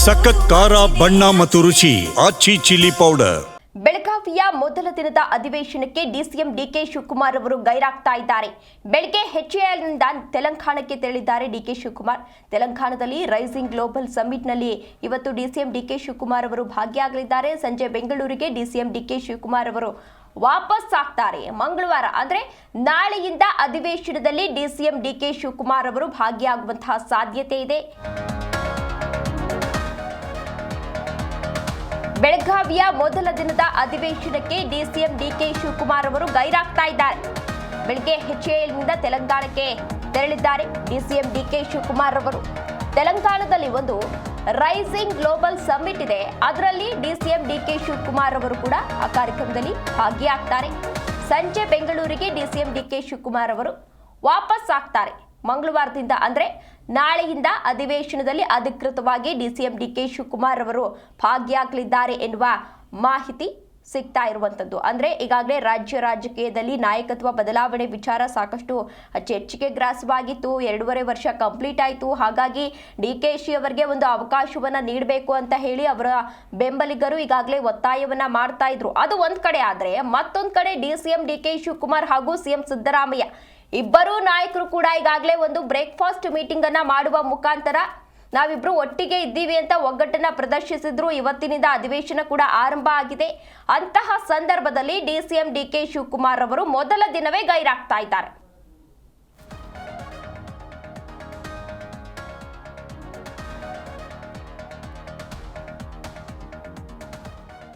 ಸಖತ್ ಖಾರ ಬಣ್ಣ ಮತ್ತು ರುಚಿ ಆಚಿ ಚಿಲ್ಲಿ ಪೌಡರ್. ಬೆಳಗಾವಿಯ ಮೊದಲ ದಿನದ ಅಧಿವೇಶನಕ್ಕೆ ಡಿಸಿಎಂ ಡಿಕೆ ಶಿವಕುಮಾರ್ ಅವರು ಗೈರಾಗ್ತಾ ಇದ್ದಾರೆ. ಬೆಳಗ್ಗೆ ಎಚ್ಎಎಲ್ನಿಂದ ತೆಲಂಗಾಣಕ್ಕೆ ತೆರಳಿದ್ದಾರೆ ಡಿಕೆ ಶಿವಕುಮಾರ್. ತೆಲಂಗಾಣದಲ್ಲಿ ರೈಸಿಂಗ್ ಗ್ಲೋಬಲ್ ಸಮ್ಮಿಟ್ನಲ್ಲಿ ಇವತ್ತು ಡಿಸಿಎಂ ಡಿಕೆ ಶಿವಕುಮಾರ್ ಅವರು ಭಾಗಿಯಾಗಲಿದ್ದಾರೆ. ಸಂಜೆ ಬೆಂಗಳೂರಿಗೆ ಡಿಸಿಎಂ ಡಿಕೆ ಶಿವಕುಮಾರ್ ಅವರು ವಾಪಸ್ ಆಗ್ತಾರೆ. ಮಂಗಳವಾರ ಅಂದ್ರೆ ನಾಳೆಯಿಂದ ಅಧಿವೇಶನದಲ್ಲಿ ಡಿಸಿಎಂ ಡಿಕೆ ಶಿವಕುಮಾರ್ ಅವರು ಭಾಗಿಯಾಗುವಂತಹ ಸಾಧ್ಯತೆ ಇದೆ. ಬೆಳಗಾವಿಯ ಮೊದಲ ದಿನದ ಅಧಿವೇಶನಕ್ಕೆ ಡಿಸಿಎಂ ಡಿಕೆ ಶಿವಕುಮಾರ್ ಅವರು ಗೈರಾಗ್ತಾ ಇದ್ದಾರೆ. ಬೆಳಗ್ಗೆ ಎಚ್ಎಎಲ್ನಿಂದ ತೆಲಂಗಾಣಕ್ಕೆ ತೆರಳಿದ್ದಾರೆ ಡಿಸಿಎಂ ಡಿಕೆ ಶಿವಕುಮಾರ್ ಅವರು. ತೆಲಂಗಾಣದಲ್ಲಿ ಒಂದು ರೈಸಿಂಗ್ ಗ್ಲೋಬಲ್ ಸಮ್ಮಿಟ್ ಇದೆ. ಅದರಲ್ಲಿ ಡಿಸಿಎಂ ಡಿಕೆ ಶಿವಕುಮಾರ್ ಅವರು ಕೂಡ ಆ ಕಾರ್ಯಕ್ರಮದಲ್ಲಿ ಭಾಗಿಯಾಗ್ತಾರೆ. ಸಂಜೆ ಬೆಂಗಳೂರಿಗೆ ಡಿಸಿಎಂ ಡಿಕೆ ಶಿವಕುಮಾರ್ ಅವರು ವಾಪಸ್ ಆಗ್ತಾರೆ. ಮಂಗಳವಾರದಿಂದ ಅಂದ್ರೆ ನಾಳೆಯಿಂದ ಅಧಿವೇಶನದಲ್ಲಿ ಅಧಿಕೃತವಾಗಿ ಡಿಸಿಎಂ ಡಿಕೆ ಶಿವಕುಮಾರ್ ಅವರು ಭಾಗಿಯಾಗಲಿದ್ದಾರೆ ಎನ್ನುವ ಮಾಹಿತಿ ಸಿಗ್ತಾ ಇರುವಂತದ್ದು. ಅಂದ್ರೆ ಈಗಾಗಲೇ ರಾಜ್ಯ ರಾಜಕೀಯದಲ್ಲಿ ನಾಯಕತ್ವ ಬದಲಾವಣೆ ವಿಚಾರ ಸಾಕಷ್ಟು ಚರ್ಚೆಗೆ ಗ್ರಾಸವಾಗಿತ್ತು. 2.5 ವರ್ಷ ಕಂಪ್ಲೀಟ್ ಆಯಿತು. ಹಾಗಾಗಿ ಡಿಕೆಶಿ ಅವರಿಗೆ ಒಂದು ಅವಕಾಶವನ್ನ ನೀಡಬೇಕು ಅಂತ ಹೇಳಿ ಅವರ ಬೆಂಬಲಿಗರು ಈಗಾಗಲೇ ಒತ್ತಾಯವನ್ನ ಮಾಡ್ತಾ ಇದ್ರು. ಅದು ಒಂದ್ ಕಡೆ ಆದ್ರೆ ಮತ್ತೊಂದ್ ಕಡೆ ಡಿಸಿಎಂ ಡಿಕೆ ಶಿವಕುಮಾರ್ ಹಾಗೂ ಸಿಎಂ ಸಿದ್ದರಾಮಯ್ಯ ಇಬ್ಬರೂ ನಾಯಕರು ಕೂಡ ಈಗಾಗಲೇ ಒಂದು ಬ್ರೇಕ್ಫಾಸ್ಟ್ ಮೀಟಿಂಗ್ ಅನ್ನ ಮಾಡುವ ಮುಖಾಂತರ ನಾವಿಬ್ರು ಒಟ್ಟಿಗೆ ಇದ್ದೀವಿ ಅಂತ ಒಗ್ಗಟ್ಟನ್ನ ಪ್ರದರ್ಶಿಸಿದ್ರು. ಇವತ್ತಿನಿಂದ ಅಧಿವೇಶನ ಕೂಡ ಆರಂಭ ಆಗಿದೆ. ಅಂತಹ ಸಂದರ್ಭದಲ್ಲಿ ಡಿಸಿಎಂ ಡಿಕೆ ಶಿವಕುಮಾರ್ ಅವರು ಮೊದಲ ದಿನವೇ ಗೈರಾಗ್ತಾ ಇದ್ದಾರೆ.